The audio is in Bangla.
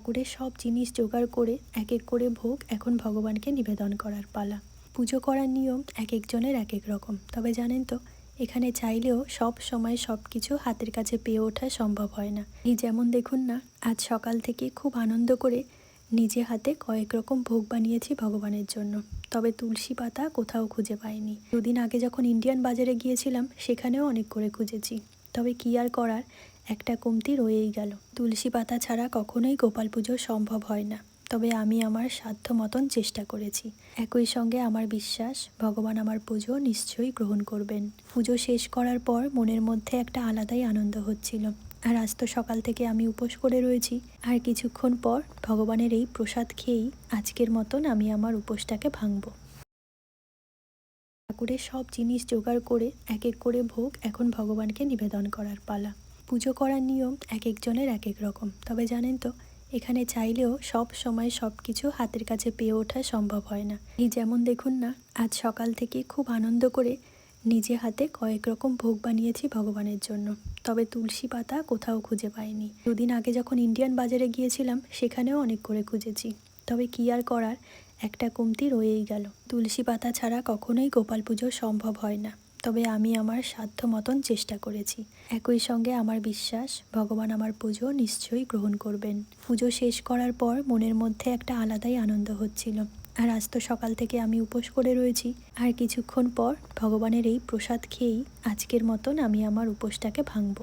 ঠাকুরের সব জিনিস জোগাড় করে এক এক করে ভোগ এখন ভগবানকে নিবেদন করার পালা। পুজো করার নিয়ম এক একজনের এক এক রকম, তবে জানেন তো এখানে চাইলেও সব সময় সব কিছু হাতের কাছে পেয়ে ওঠা সম্ভব হয় না। এই যেমন দেখুন না, আজ সকাল থেকে খুব আনন্দ করে নিজে হাতে কয়েক রকম ভোগ বানিয়েছি ভগবানের জন্য, তবে তুলসী পাতা কোথাও খুঁজে পাইনি। দুদিন আগে যখন ইন্ডিয়ান বাজারে গিয়েছিলাম সেখানেও অনেক করে খুঁজেছি, তবে কি আর করার, একটা কমতি রয়েই গেল। তুলসী পাতা ছাড়া কখনোই গোপাল পুজো সম্ভব হয় না, তবে আমি আমার সাধ্য মতন চেষ্টা করেছি। একই সঙ্গে আমার বিশ্বাস ভগবান আমার পুজো নিশ্চয়ই গ্রহণ করবেন। পুজো শেষ করার পর মনের মধ্যে একটা আলাদাই আনন্দ হচ্ছিল। আর আজ তো সকাল থেকে আমি উপোস করে রয়েছি, আর কিছুক্ষণ পর ভগবানের এই প্রসাদ খেয়েই আজকের মতন আমি আমার উপোসটাকে ভাঙব। ঠাকুরের সব জিনিস জোগাড় করে এক এক করে ভোগ এখন ভগবানকে নিবেদন করার পালা। পুজো করার নিয়ম এক একজনের এক এক রকম, তবে জানেন তো এখানে চাইলেও সব সময় সব কিছু হাতের কাছে পেয়ে ওঠা সম্ভব হয় না। এই যেমন দেখুন না, আজ সকাল থেকে খুব আনন্দ করে নিজে হাতে কয়েক রকম ভোগ বানিয়েছি ভগবানের জন্য, তবে তুলসী পাতা কোথাও খুঁজে পাইনি। দুদিন আগে যখন ইন্ডিয়ান বাজারে গিয়েছিলাম সেখানেও অনেক করে খুঁজেছি, তবে কি আর করার, একটা কমতি রয়েই গেল। তুলসী পাতা ছাড়া কখনোই গোপাল পুজো সম্ভব হয় না, তবে আমি আমার সাধ্য মতন চেষ্টা করেছি। একই সঙ্গে আমার বিশ্বাস ভগবান আমার পুজো নিশ্চয়ই গ্রহণ করবেন। পুজো শেষ করার পর মনের মধ্যে একটা আলাদাই আনন্দ হচ্ছিল। আর আজ তো সকাল থেকে আমি উপোস করে রয়েছি, আর কিছুক্ষণ পর ভগবানের এই প্রসাদ খেয়েই আজকের মতন আমি আমার উপোসটাকে ভাঙব।